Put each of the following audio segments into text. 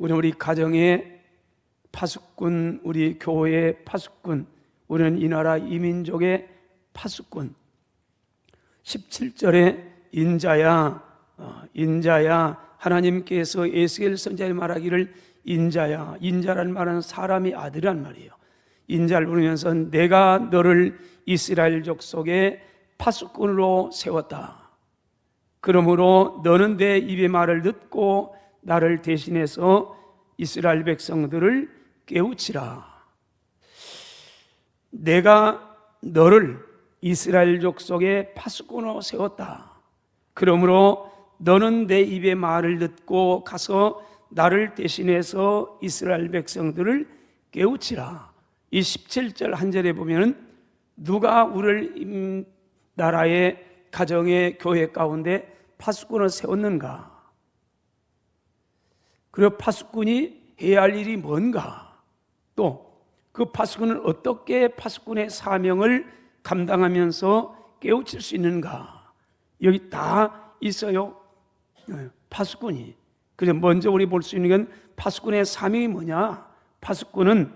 우리 가정의 파수꾼, 우리 교회의 파수꾼, 우리는 이 나라 이 민족의 파수꾼. 17절에 인자야 하나님께서 에스겔 선지자에 말하기를 인자라는 말은 사람이 아들이란 말이에요. 인자를 부르면서 내가 너를 이스라엘 족속의 파수꾼으로 세웠다. 그러므로 너는 내 입의 말을 듣고 나를 대신해서 이스라엘 백성들을 깨우치라. 내가 너를 이스라엘 족속의 파수꾼으로 세웠다. 그러므로 너는 내 입의 말을 듣고 가서 나를 대신해서 이스라엘 백성들을 깨우치라. 이 17절 한 절에 보면은 누가 우리를 나라의 가정의 교회 가운데 파수꾼을 세웠는가? 그리고 파수꾼이 해야 할 일이 뭔가? 또 그 파수꾼은 어떻게 파수꾼의 사명을 감당하면서 깨우칠 수 있는가? 여기 다 있어요. 파수꾼이. 그래서 먼저 우리 볼 수 있는 건 파수꾼의 사명이 뭐냐? 파수꾼은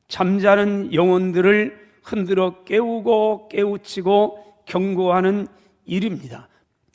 잠자는 영혼들을 흔들어 깨우고 깨우치고 경고하는 일입니다.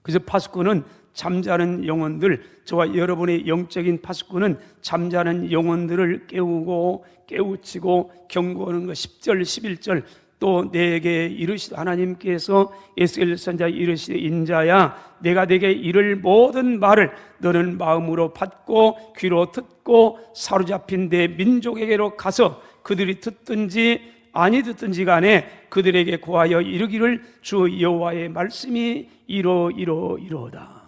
그래서 파수꾼은 잠자는 영혼들, 저와 여러분의 영적인 파수꾼은 잠자는 영혼들을 깨우고 깨우치고 경고하는 것. 10절 11절 또 내게 이르시되 하나님께서 에스겔 선지자에 이르시되 인자야 내가 내게 이를 모든 말을 너는 마음으로 받고 귀로 듣고 사로잡힌 내 민족에게로 가서 그들이 듣든지 아니 듣든지 간에 그들에게 고하여 이르기를 주 여호와의 말씀이 이로다.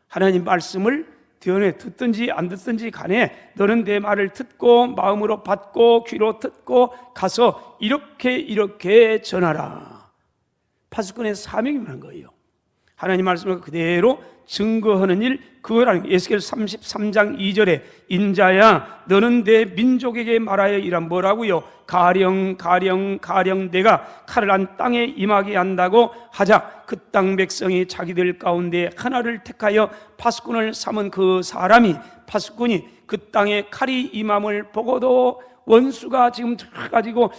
하나님 말씀을 듣든지 안 듣든지 간에 너는 내 말을 듣고 마음으로 받고 귀로 듣고 가서 이렇게 전하라. 파수꾼의 사명이 뭐라는 거예요? 하나님 말씀을 그대로 증거하는 일, 그거라는 거예요. 에스겔 33장 2절에 인자야 너는 내 민족에게 말하여 이란 뭐라고요? 가령 내가 칼을 안 땅에 임하게 한다고 하자. 그 땅 백성이 자기들 가운데 하나를 택하여 파수꾼을 삼은 그 사람이, 파수꾼이 그 땅에 칼이 임함을 보고도 원수가 지금 가지고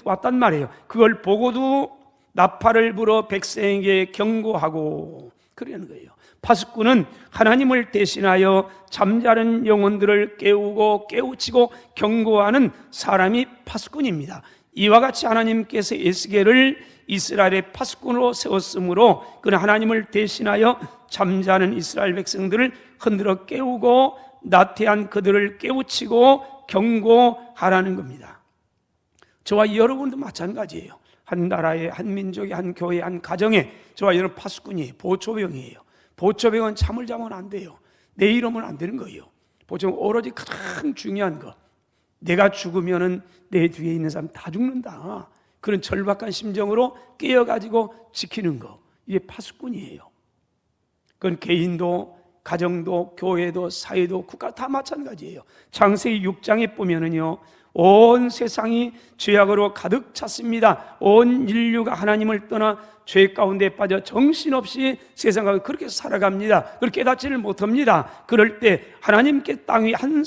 왔단 말이에요. 그걸 보고도 나팔을 불어 백성에게 경고하고 그러는 거예요. 파수꾼은 하나님을 대신하여 잠자는 영혼들을 깨우고 깨우치고 경고하는 사람이 파수꾼입니다. 이와 같이 하나님께서 에스겔을 이스라엘의 파수꾼으로 세웠으므로 그는 하나님을 대신하여 잠자는 이스라엘 백성들을 흔들어 깨우고 나태한 그들을 깨우치고 경고하라는 겁니다. 저와 여러분도 마찬가지예요. 한 나라의 한 민족의 한 교회의 한 가정에 저와 여러분 파수꾼이 보초병이에요. 보초병은 잠을 자면 안 돼요. 내 이러면 안 되는 거예요. 보초병은 오로지 가장 중요한 거, 내가 죽으면은 내 뒤에 있는 사람 다 죽는다, 그런 절박한 심정으로 깨어가지고 지키는 거, 이게 파수꾼이에요. 그건 개인도 가정도 교회도 사회도 국가 다 마찬가지예요. 창세기 6장에 보면은요, 온 세상이 죄악으로 가득 찼습니다. 온 인류가 하나님을 떠나 죄 가운데 빠져 정신없이 세상을 그렇게 살아갑니다. 그걸 깨닫지를 못합니다. 그럴 때 하나님께 땅 위 한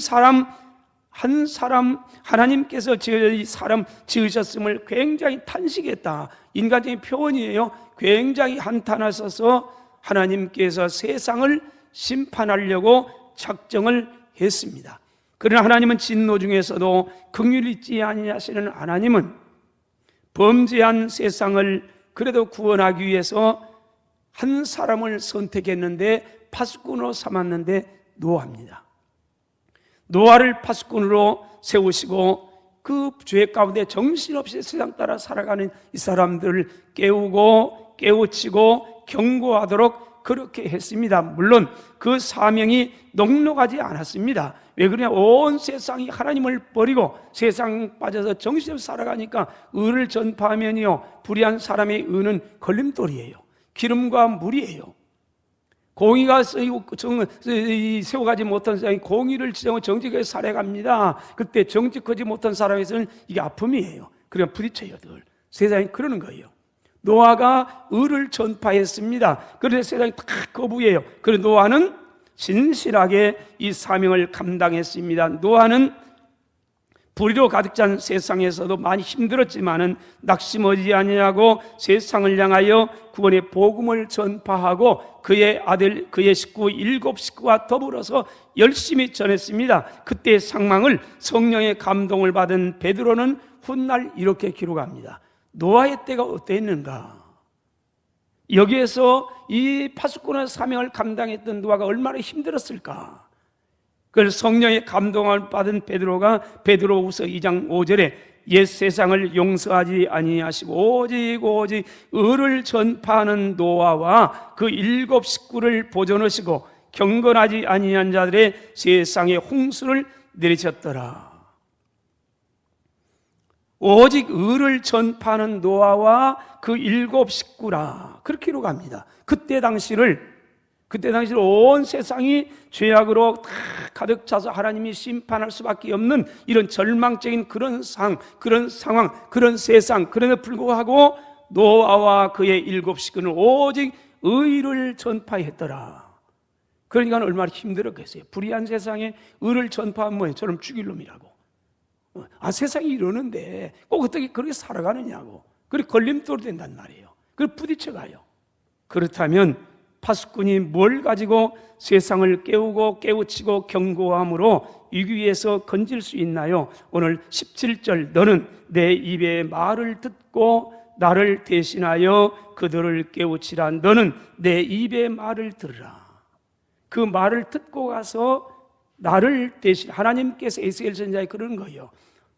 사람 하나님께서 이 사람 지으셨음을 굉장히 탄식했다. 인간적인 표현이에요. 굉장히 한탄하셔서 하나님께서 세상을 심판하려고 작정을 했습니다. 그러나 하나님은 진노 중에서도 긍휼이 있지 아니하시는 하나님은 범죄한 세상을 그래도 구원하기 위해서 한 사람을 선택했는데 파수꾼으로 삼았는데 노아입니다. 노아를 파수꾼으로 세우시고 그 죄 가운데 정신없이 세상 따라 살아가는 이 사람들을 깨우고 깨우치고 경고하도록 그렇게 했습니다. 물론 그 사명이 녹록하지 않았습니다. 왜 그러냐? 온 세상이 하나님을 버리고 세상 빠져서 정신없이 살아가니까 의를 전파하면요, 불의한 사람의 의는 걸림돌이에요. 기름과 물이에요. 공의가 세워가지 못한 사람이 공의를 지정하고 정직하게 살아갑니다. 그때 정직하지 못한 사람에서는 이게 아픔이에요. 그냥 부딪혀요. 늘 세상이 그러는 거예요. 노아가 의를 전파했습니다. 그런데 세상이 다 거부해요. 그래서 노아는 진실하게 이 사명을 감당했습니다. 노아는 불의로 가득 찬 세상에서도 많이 힘들었지만은 낙심하지 아니하고 세상을 향하여 구원의 복음을 전파하고 그의 아들, 그의 식구 7식구와 더불어서 열심히 전했습니다. 그때의 상황을 성령의 감동을 받은 베드로는 훗날 이렇게 기록합니다. 노아의 때가 어땠는가? 여기에서 이 파수꾼의 사명을 감당했던 노아가 얼마나 힘들었을까? 그래서 성령의 감동을 받은 베드로가 베드로후서 2장 5절에 옛 세상을 용서하지 아니하시고 오직 의를 전파하는 노아와 그 7식구를 보존하시고 경건하지 아니한 자들의 세상에 홍수를 내리셨더라. 오직 의를 전파하는 노아와 그 7식구라, 그렇게 기록합니다. 그때 당시를 온 세상이 죄악으로 다 가득 차서 하나님이 심판할 수밖에 없는 이런 절망적인 그런 상황, 그런 세상, 그럼에도 불구하고 노아와 그의 7식구는 오직 의를 전파했더라. 그러니까 얼마나 힘들었겠어요. 불의한 세상에 의를 전파하면 뭐예요? 저놈 죽일 놈이라고. 세상이 이러는데 꼭 어떻게 그렇게 살아가느냐고. 그리고 걸림돌이 된단 말이에요. 그리고 부딪혀가요. 그렇다면 파수꾼이 뭘 가지고 세상을 깨우치고 경고함으로 위기에서 건질 수 있나요? 오늘 17절, 너는 내 입의 말을 듣고 나를 대신하여 그들을 깨우치라. 너는 내 입의 말을 들으라. 그 말을 듣고 가서 나를 대신, 하나님께서 에스겔 선지자에 그러는 거예요.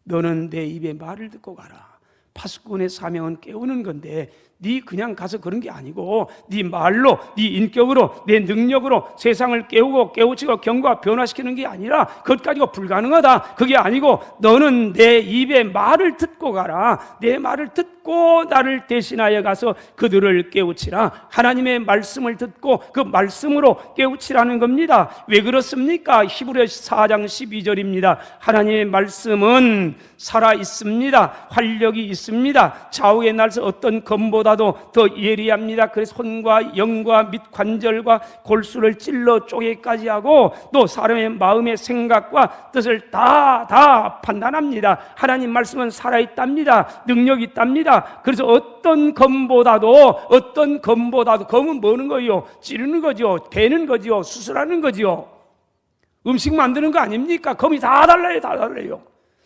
너는 내 입의 말을 듣고 가라. 파수꾼의 사명은 깨우는 건데 네 그냥 가서 그런 게 아니고 네 말로, 네 인격으로, 내 능력으로 세상을 깨우치고 경고와 변화시키는 게 아니라 그것 가지고 불가능하다, 그게 아니고 너는 내 입의 말을 듣고 가라. 내 말을 듣고 나를 대신하여 가서 그들을 깨우치라. 하나님의 말씀을 듣고 그 말씀으로 깨우치라는 겁니다. 왜 그렇습니까? 히브리서 4장 12절입니다. 하나님의 말씀은 살아있습니다. 활력이 있습니다. 좌우의 날서 어떤 검보다도 더 예리합니다. 그래서 손과 영과 및 관절과 골수를 찔러 쪼개까지 하고 또 사람의 마음의 생각과 뜻을 다 판단합니다. 하나님 말씀은 살아있답니다. 능력이 있답니다. 그래서 어떤 검보다도 검은 뭐는 거요? 찌르는 거죠. 베는 거죠. 수술하는 거죠. 음식 만드는 거 아닙니까? 검이 다 달라요.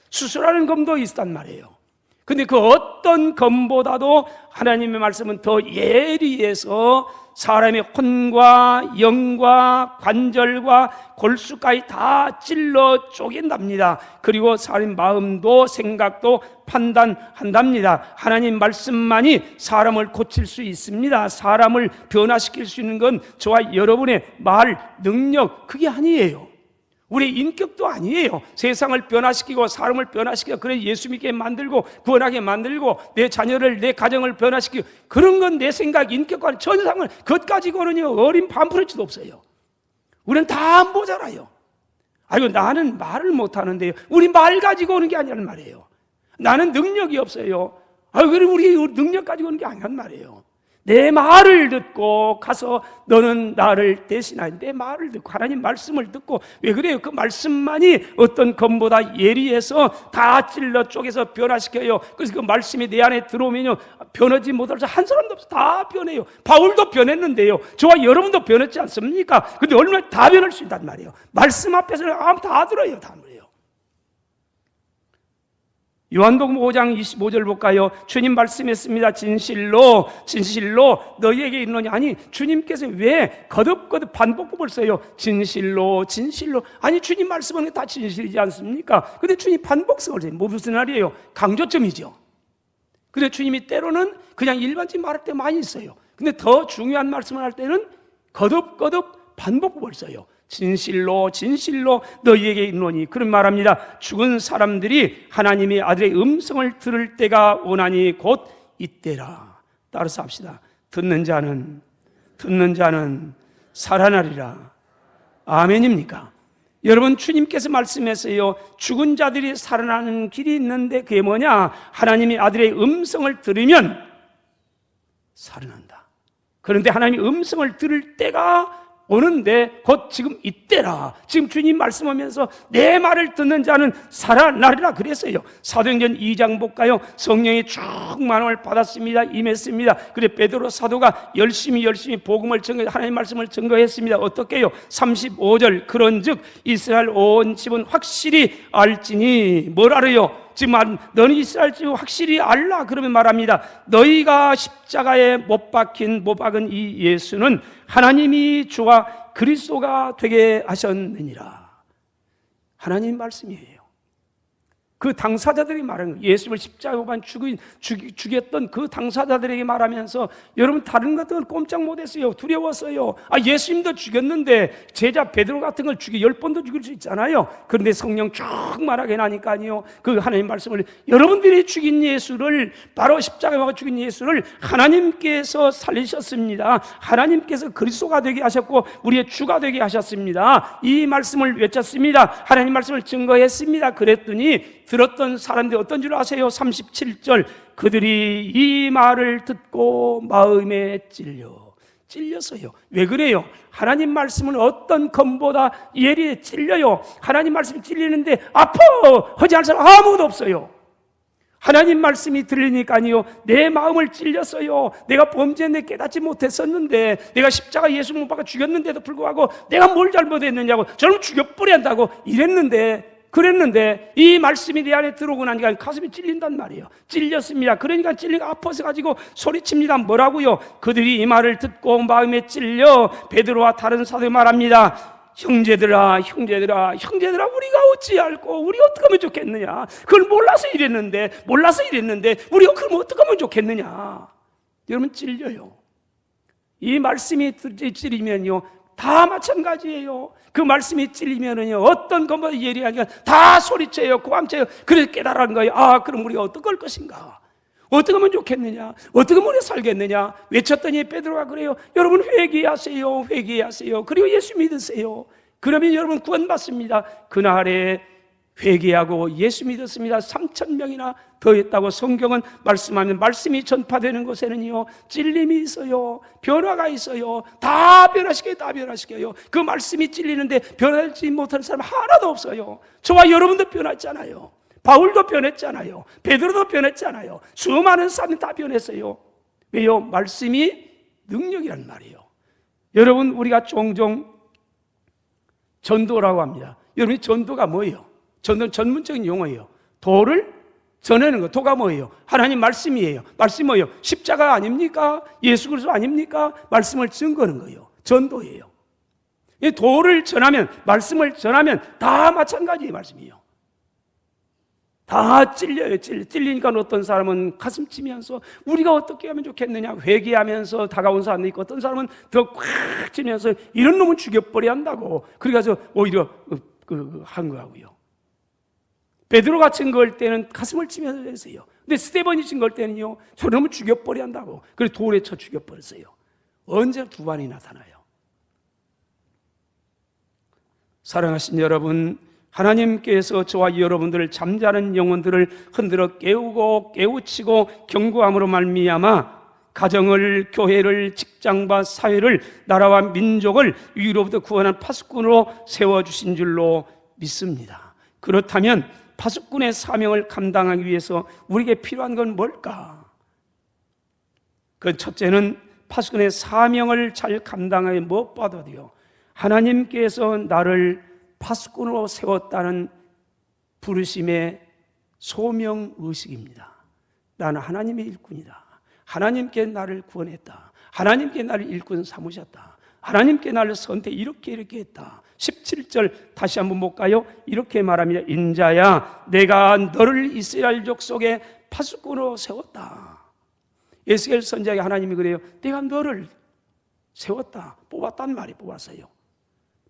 수술하는 검도 있단 말이에요. 근데 그 어떤 검보다도 하나님의 말씀은 더 예리해서 사람의 혼과 영과 관절과 골수까지 다 찔러 쪼갠답니다. 그리고 사람의 마음도 생각도 판단한답니다. 하나님 말씀만이 사람을 고칠 수 있습니다. 사람을 변화시킬 수 있는 건 저와 여러분의 말, 능력, 그게 아니에요. 우리 인격도 아니에요. 세상을 변화시키고 사람을 변화시키고 그래 예수 믿게 만들고 구원하게 만들고 내 자녀를, 내 가정을 변화시키고 그런 건 내 생각, 인격과 전상을 그것 가지고는 어린 반프레치도 없어요. 우리는 다 모자라요. 아이고 나는 말을 못하는데요. 우리 말 가지고 오는 게 아니란 말이에요. 나는 능력이 없어요. 그래 우리 능력 가지고 오는 게 아니란 말이에요. 내 말을 듣고 가서 너는 나를 대신하여 내 말을 듣고 하나님 말씀을 듣고 왜 그래요? 그 말씀만이 어떤 검보다 예리해서 다 찔러 쪼개서 변화시켜요. 그래서 그 말씀이 내 안에 들어오면요 변하지 못할 한 사람도 없어. 다 변해요. 바울도 변했는데요. 저와 여러분도 변했지 않습니까? 근데 얼마나 다 변할 수 있단 말이에요. 말씀 앞에서는 다 들어요. 다 들어요. 요한복음 5장 25절 볼까요? 주님 말씀했습니다. 진실로 너희에게 이르노니. 아니 주님께서 왜 거듭 반복법을 써요? 진실로. 아니 주님 말씀은 다 진실이지 않습니까? 근데 주님 반복성을 써요. 무슨 말이에요? 강조점이죠. 근데 주님이 때로는 그냥 일반적인 말할 때 많이 써요. 근데 더 중요한 말씀을 할 때는 거듭 반복법을 써요. 진실로 너희에게 이르노니. 그런 말합니다. 죽은 사람들이 하나님의 아들의 음성을 들을 때가 오나니 곧 이때라. 따라서 합시다. 듣는 자는 살아나리라. 아멘입니까? 여러분 주님께서 말씀했어요. 죽은 자들이 살아나는 길이 있는데 그게 뭐냐? 하나님의 아들의 음성을 들으면 살아난다. 그런데 하나님의 음성을 들을 때가 오는데 곧 지금 이때라. 지금 주님 말씀하면서 내 말을 듣는 자는 살아나리라 그랬어요. 사도행전 2장 볼까요? 성령의 충만함을 받았습니다. 임했습니다. 그래 베드로 사도가 열심히 복음을 하나님 말씀을 증거했습니다. 어떻게요? 35절 그런즉 이스라엘 온 집은 확실히 알지니 뭘 알아요? 지금 너는 이스라엘 집 확실히 알라 그러면 말합니다. 너희가 십자가에 못 박은 이 예수는 하나님이 주와 그리스도가 되게 하셨느니라. 하나님 말씀이에요. 그 당사자들이 말하는 거예요. 예수를 십자가에 못 박아 죽였던 그 당사자들에게 말하면서 여러분 다른 것들은 꼼짝 못했어요. 두려웠어요. 예수님도 죽였는데 제자 베드로 같은 걸 10번도 죽일 수 있잖아요. 그런데 성령 충만하게 나니까요. 그 하나님 말씀을 여러분들이 죽인 예수를 바로 십자가에 못 박아 죽인 예수를 하나님께서 살리셨습니다. 하나님께서 그리스도가 되게 하셨고 우리의 주가 되게 하셨습니다. 이 말씀을 외쳤습니다. 하나님 말씀을 증거했습니다. 그랬더니 들었던 사람들이 어떤 줄 아세요? 37절 그들이 이 말을 듣고 마음에 찔렸어요. 왜 그래요? 하나님 말씀은 어떤 검보다 예리해 찔려요. 하나님 말씀이 찔리는데 아파 하지 않을 사람 아무도 없어요. 하나님 말씀이 들리니까요 내 마음을 찔렸어요. 내가 범죄했는데 깨닫지 못했었는데 내가 십자가 예수 못 박아 죽였는데도 불구하고 내가 뭘 잘못했느냐고 저를 죽여버려야 한다고 그랬는데 이 말씀이 내 안에 들어오고 나니까 가슴이 찔린단 말이에요. 찔렸습니다. 그러니까 찔리가 아파서 가지고 소리칩니다. 뭐라고요? 그들이 이 말을 듣고 마음에 찔려 베드로와 다른 사도에 말합니다. 형제들아 우리가 어찌 알고 우리 어떻게 하면 좋겠느냐. 그걸 몰라서 이랬는데 우리가 그럼 어떻게 하면 좋겠느냐. 여러분 찔려요. 이 말씀이 찔리면요 다 마찬가지예요. 그 말씀이 찔리면은요 어떤 것보다 예리하게 다 소리쳐요. 고함쳐요. 그래서 깨달은 거예요. 그럼 우리가 어떻게 할 것인가? 어떻게 하면 좋겠느냐? 어떻게 하면 우리가 살겠느냐? 외쳤더니 베드로가 그래요. 여러분 회개하세요. 그리고 예수 믿으세요. 그러면 여러분 구원받습니다. 그날에 회개하고 예수 믿었습니다. 3,000명이나 더했다고 성경은 말씀하면 말씀이 전파되는 곳에는요 찔림이 있어요. 변화가 있어요. 다 변화시켜요. 그 말씀이 찔리는데 변하지 못하는 사람 하나도 없어요. 저와 여러분도 변했잖아요. 바울도 변했잖아요. 베드로도 변했잖아요. 수많은 사람이 다 변했어요. 왜요? 말씀이 능력이란 말이에요. 여러분 우리가 종종 전도라고 합니다. 여러분 전도가 뭐예요? 전도는 전문적인 용어예요. 도를 전하는 거. 도가 뭐예요? 하나님 말씀이에요. 말씀이 뭐예요? 십자가 아닙니까? 예수 그리스도 아닙니까? 말씀을 증거하는 거예요. 전도예요. 이 도를 전하면 말씀을 전하면 다 마찬가지의 말씀이에요. 다 찔려요. 찔리니까 어떤 사람은 가슴 치면서 우리가 어떻게 하면 좋겠느냐 회개하면서 다가온 사람도 있고 어떤 사람은 더 꽉 찌면서 이런 놈은 죽여버려야 한다고 그래서 오히려 한 거하고요. 베드로가 증거할 때는 가슴을 치면서 했어요. 근데 스데반이 증거할 때는요 저놈을 죽여버려야 한다고 그래서 돌에 쳐 죽여버렸어요. 언제 두 반이 나타나요? 사랑하신 여러분, 하나님께서 저와 여러분들을 잠자는 영혼들을 흔들어 깨우치고 경고함으로 말미암아 가정을, 교회를, 직장과 사회를, 나라와 민족을 위로부터 구원한 파수꾼으로 세워주신 줄로 믿습니다. 그렇다면 파수꾼의 사명을 감당하기 위해서 우리에게 필요한 건 뭘까? 그 첫째는 파수꾼의 사명을 잘 감당하기 무엇보다도요 하나님께서 나를 파수꾼으로 세웠다는 부르심의 소명의식입니다. 나는 하나님의 일꾼이다. 하나님께 나를 구원했다. 하나님께 나를 일꾼 삼으셨다. 하나님께 나를 선택 이렇게 했다. 17절 다시 한번 볼까요? 이렇게 말합니다. 인자야 내가 너를 이스라엘 족속의 파수꾼으로 세웠다. 에스겔 선지자에게 하나님이 그래요. 내가 너를 세웠다. 뽑았단 말이 뽑았어요.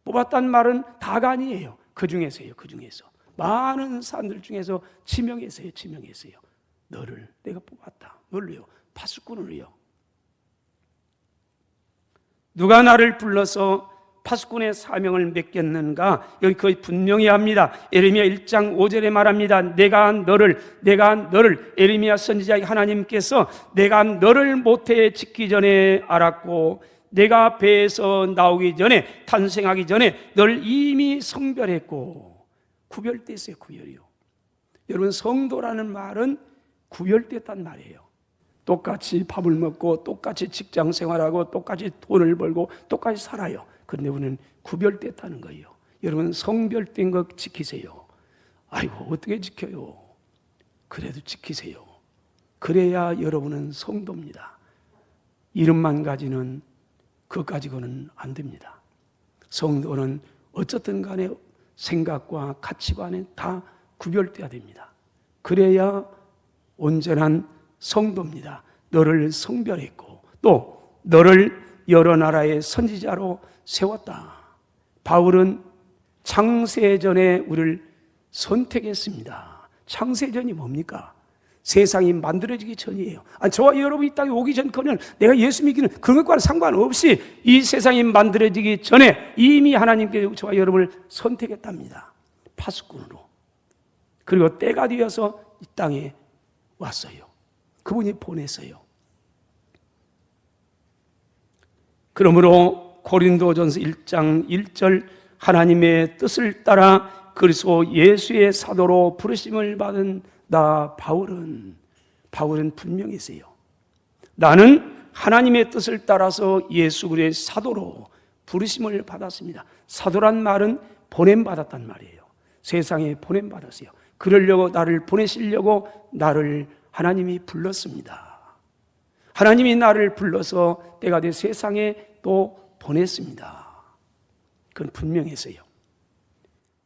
뽑았단 말은 다가 아니에요. 그 중에서요. 많은 사람들 중에서 지명했어요. 너를 내가 뽑았다. 뭘로요? 파수꾼으로요. 누가 나를 불러서 파수꾼의 사명을 맡겼는가? 여기 거의 분명히 합니다. 에레미야 1장 5절에 말합니다. 내가 너를 에레미야 선지자에게 하나님께서 내가 너를 모태에 짓기 전에 알았고 내가 배에서 나오기 전에, 탄생하기 전에 널 이미 성별했고. 구별됐어요. 구별이요. 여러분, 성도라는 말은 구별됐단 말이에요. 똑같이 밥을 먹고 똑같이 직장 생활하고 똑같이 돈을 벌고 똑같이 살아요. 그런데 우리는 구별됐다는 거예요. 여러분, 성별된 거 지키세요. 아이고, 어떻게 지켜요? 그래도 지키세요. 그래야 여러분은 성도입니다. 이름만 가지는, 그것 가지고는 안 됩니다. 성도는 어쨌든 간에 생각과 가치관에 다 구별돼야 됩니다. 그래야 온전한 성도입니다. 너를 성별했고 또 너를 여러 나라의 선지자로 세웠다. 바울은 창세전에 우리를 선택했습니다. 창세전이 뭡니까? 세상이 만들어지기 전이에요. 저와 여러분이 이 땅에 오기 전까지는 내가 예수 믿기는 그런 것과는 상관없이 이 세상이 만들어지기 전에 이미 하나님께서 저와 여러분을 선택했답니다. 파수꾼으로. 그리고 때가 되어서 이 땅에 왔어요. 그분이 보냈어요. 그러므로 고린도전서 1장 1절 하나님의 뜻을 따라 그리스도 예수의 사도로 부르심을 받은 나 바울은 분명히 했어요. 나는 하나님의 뜻을 따라서 예수 그리스도의 사도로 부르심을 받았습니다. 사도란 말은 보냄받았단 말이에요. 세상에 보냄받았어요. 그러려고 나를 보내시려고 나를 하나님이 불렀습니다. 하나님이 나를 불러서 때가 돼 세상에 또 보냈습니다. 그건 분명했어요.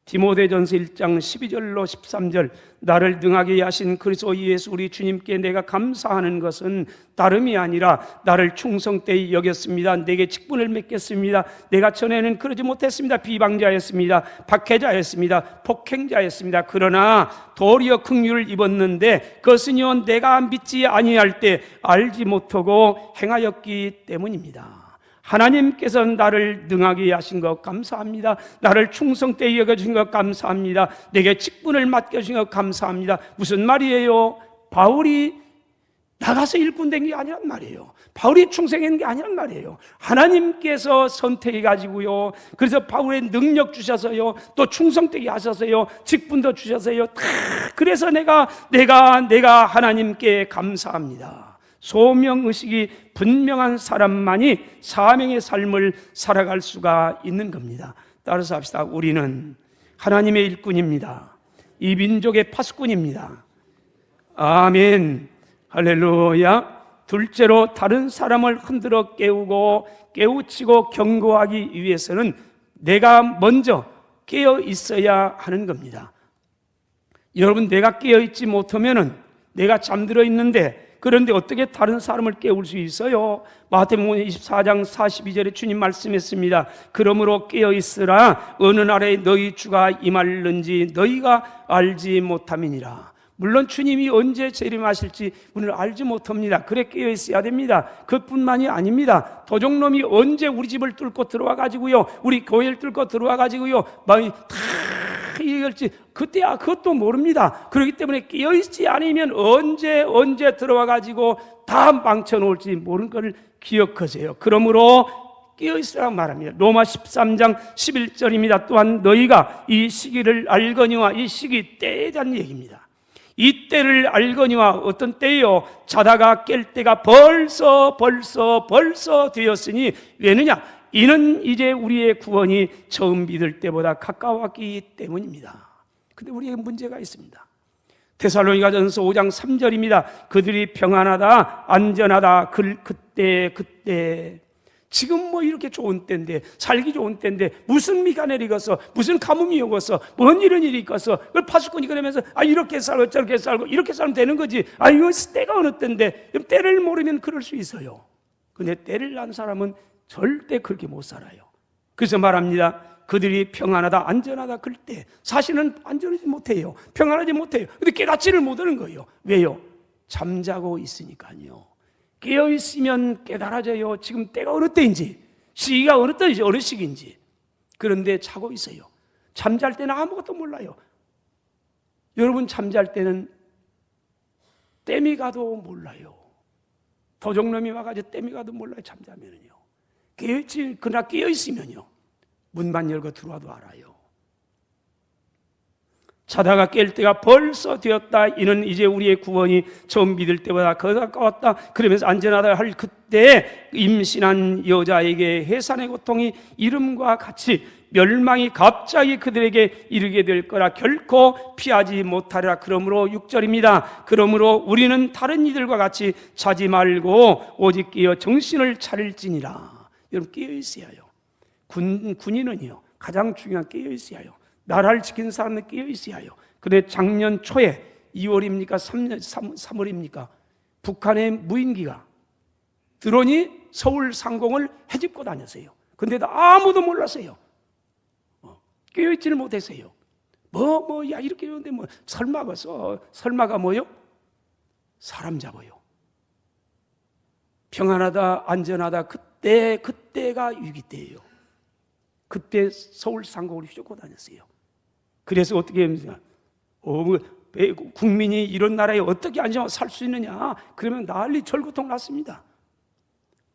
디모데전서 1장 12절로 13절 나를 능하게 하신 그리스도 예수 우리 주님께 내가 감사하는 것은 다름이 아니라 나를 충성되이 여겼습니다. 내게 직분을 맺겠습니다. 내가 전에는 그러지 못했습니다. 비방자였습니다. 박해자였습니다. 폭행자였습니다. 그러나 도리어 긍휼을 입었는데 그것은요 내가 믿지 아니할 때 알지 못하고 행하였기 때문입니다. 하나님께서 나를 능하게 하신 것 감사합니다. 나를 충성되이 여겨주신 것 감사합니다. 내게 직분을 맡겨주신 것 감사합니다. 무슨 말이에요? 바울이 나가서 일꾼 된 게 아니란 말이에요. 바울이 충성한 게 아니란 말이에요. 하나님께서 선택해가지고요. 그래서 바울의 능력 주셔서요. 또 충성되게 하셔서요. 직분도 주셔서요. 그래서 내가 하나님께 감사합니다. 소명의식이 분명한 사람만이 사명의 삶을 살아갈 수가 있는 겁니다. 따라서 합시다. 우리는 하나님의 일꾼입니다. 이 민족의 파수꾼입니다. 아멘. 할렐루야. 둘째로 다른 사람을 흔들어 깨우치고 경고하기 위해서는 내가 먼저 깨어 있어야 하는 겁니다. 여러분, 내가 깨어 있지 못하면은 내가 잠들어 있는데 그런데 어떻게 다른 사람을 깨울 수 있어요? 마태복음 24장 42절에 주님 말씀했습니다. 그러므로 깨어있으라. 어느 날에 너희 주가 임할는지 너희가 알지 못함이니라. 물론 주님이 언제 재림하실지 우리는 알지 못합니다. 그래 깨어있어야 됩니다. 그뿐만이 아닙니다. 도적놈이 언제 우리 집을 뚫고 들어와가지고요, 우리 교회를 뚫고 들어와가지고요, 마음이 다 이길지 그것도 모릅니다. 그렇기 때문에 깨어있지 않으면 언제 들어와가지고 다 망쳐놓을지 모르는 것을 기억하세요. 그러므로 깨어있으라고 말합니다. 로마 13장 11절입니다. 또한 너희가 이 시기를 알거니와 이 시기 때에 대한 얘기입니다. 이 때를 알거니와 어떤 때요? 자다가 깰 때가 벌써 되었으니 왜느냐? 이는 이제 우리의 구원이 처음 믿을 때보다 가까웠기 때문입니다. 근데 우리에게 문제가 있습니다. 데살로니가전서 5장 3절입니다. 그들이 평안하다, 안전하다, 그때 지금 뭐 이렇게 좋은 때인데, 살기 좋은 때인데 무슨 미가 내리겠어, 무슨 가뭄이 오겠어, 뭔 이런 일이 있겠어. 그걸 파수꾼이 그러면서 이렇게 살고 저렇게 살고 이렇게 살면 되는 거지. 이거 때가 어느 때인데. 때를 모르면 그럴 수 있어요. 근데 때를 난 사람은 절대 그렇게 못 살아요. 그래서 말합니다. 그들이 평안하다, 안전하다 그럴 때 사실은 안전하지 못해요. 평안하지 못해요. 근데 깨닫지를 못하는 거예요. 왜요? 잠자고 있으니까요. 깨어있으면 깨달아져요. 지금 때가 어느 때인지, 시기가 어느 때인지, 어느 시기인지. 그런데 자고 있어요. 잠잘 때는 아무것도 몰라요. 여러분, 잠잘 때는 땜이 가도 몰라요. 도적놈이 와가지고 땜이 가도 몰라요. 잠자면은요. 깨어있지, 그러나 깨어있으면요, 문만 열고 들어와도 알아요. 자다가 깰 때가 벌써 되었다. 이는 이제 우리의 구원이 처음 믿을 때보다 더 가까웠다. 그러면서 안전하다 할 그때 임신한 여자에게 해산의 고통이 이름과 같이 멸망이 갑자기 그들에게 이르게 될 거라 결코 피하지 못하리라. 그러므로 6절입니다. 그러므로 우리는 다른 이들과 같이 자지 말고 오직 깨어 정신을 차릴지니라. 여러분, 깨어 있어야 해요. 군인은요, 가장 중요한 깨어 있어야 해요. 나라를 지키는 사람은 깨어 있어야 해요. 근데 작년 초에 2월입니까? 3월입니까? 북한의 무인기가 드론이 서울 상공을 헤집고 다녔어요. 근데 아무도 몰랐어요. 깨어있지를 못했어요. 야, 이렇게 이러는데 설마가 뭐요? 사람 잡아요. 평안하다, 안전하다, 그때가 위기 때예요. 그때 서울 상공을 휘젓고 다녔어요. 그래서 어떻게 합니까? 국민이 이런 나라에 어떻게 안전하게 살 수 있느냐? 그러면 난리 절고통 났습니다.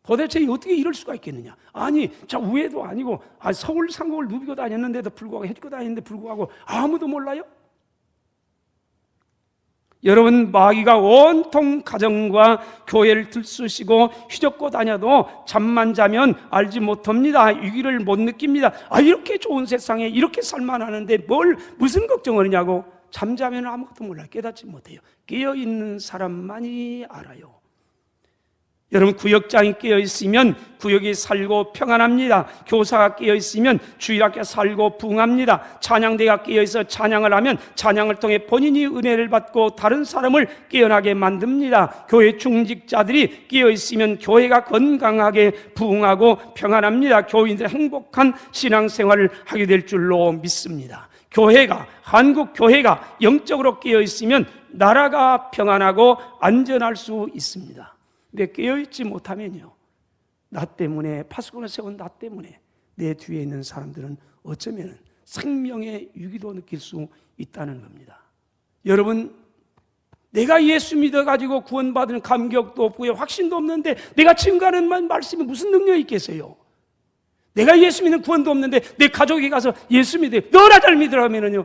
도대체 어떻게 이럴 수가 있겠느냐? 아니, 저 우회도 아니고 서울 상공을 누비고 다녔는데도 불구하고, 해주고 다녔는데 불구하고 아무도 몰라요? 여러분, 마귀가 온통 가정과 교회를 들쑤시고 휘젓고 다녀도 잠만 자면 알지 못합니다. 위기를 못 느낍니다. 이렇게 좋은 세상에 이렇게 살만하는데 무슨 걱정을 하냐고. 잠자면 아무것도 몰라요. 깨닫지 못해요. 깨어있는 사람만이 알아요. 여러분, 구역장이 깨어있으면 구역이 살고 평안합니다. 교사가 깨어있으면 주일학교 살고 부흥합니다. 찬양대가 깨어있어 찬양을 하면 찬양을 통해 본인이 은혜를 받고 다른 사람을 깨어나게 만듭니다. 교회 중직자들이 깨어있으면 교회가 건강하게 부흥하고 평안합니다. 교인들 행복한 신앙생활을 하게 될 줄로 믿습니다. 한국 교회가 영적으로 깨어있으면 나라가 평안하고 안전할 수 있습니다. 근데 깨어있지 못하면요, 나 때문에, 파수꾼을 세운 나 때문에 내 뒤에 있는 사람들은 어쩌면 생명의 위기도 느낄 수 있다는 겁니다. 여러분, 내가 예수 믿어가지고 구원받은 감격도 없고 확신도 없는데 내가 증거하는 말씀이 무슨 능력이 있겠어요? 내가 예수 믿는 구원도 없는데 내 가족이 가서 예수 믿어, 너나 잘 믿으라 하면은요,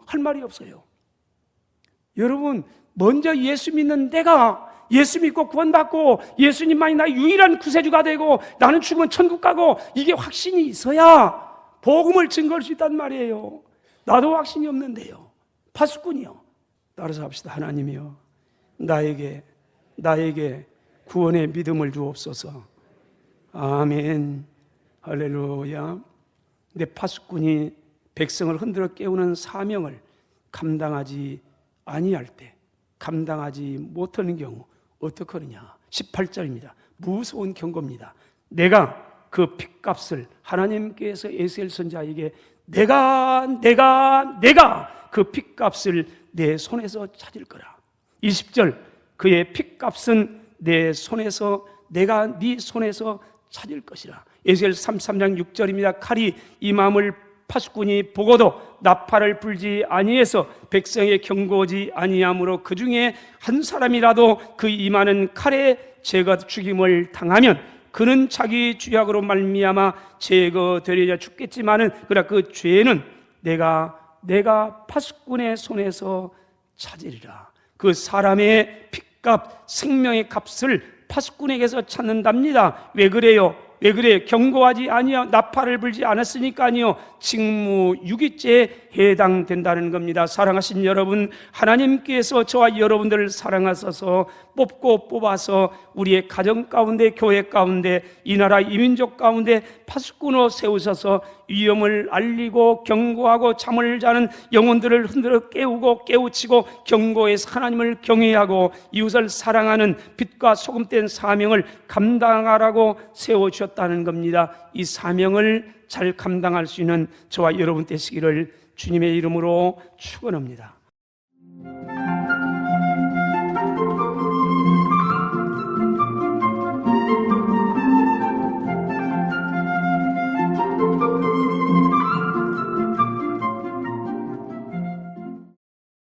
할 말이 없어요. 여러분, 먼저 예수 믿는 내가 예수 믿고 구원받고 예수님만이 나의 유일한 구세주가 되고 나는 죽으면 천국 가고, 이게 확신이 있어야 복음을 증거할 수 있단 말이에요. 나도 확신이 없는데요, 파수꾼이요, 따라서 합시다. 하나님이요, 나에게 구원의 믿음을 주옵소서. 아멘, 할렐루야. 근데 파수꾼이 백성을 흔들어 깨우는 사명을 감당하지 아니할 때, 감당하지 못하는 경우 어떻게 하느냐? 18절입니다. 무서운 경고입니다. 내가 그 핏값을, 하나님께서 에스겔 선지자에게 내가 그 핏값을 내 손에서 찾을 거라. 20절, 그의 핏값은 내 손에서, 내가 네 손에서 찾을 것이라. 에스겔 33장 6절입니다. 칼이 이 마음을 파수꾼이 보고도 나팔을 불지 아니해서 백성에 경고하지 아니하므로 그 중에 한 사람이라도 그 임하는 칼에 제거 죽임을 당하면 그는 자기 죄악으로 말미암아 제거되리라. 죽겠지만은 그러나 그 죄는 내가 파수꾼의 손에서 찾으리라. 그 사람의 핏값, 생명의 값을 파수꾼에게서 찾는답니다. 왜 그래요? 경고하지 아니하고 나팔을 불지 않았으니까요. 직무유기죄에 해당된다는 겁니다. 사랑하신 여러분, 하나님께서 저와 여러분들을 사랑하셔서 뽑아서 우리의 가정 가운데, 교회 가운데, 이 나라 이민족 가운데 파수꾼으로 세우셔서 위험을 알리고 경고하고 잠을 자는 영혼들을 흔들어 깨우고 깨우치고 경고해서 하나님을 경외하고 이웃을 사랑하는 빛과 소금된 사명을 감당하라고 세워주셨다는 겁니다. 이 사명을 잘 감당할 수 있는 저와 여러분 되시기를 주님의 이름으로 축원합니다.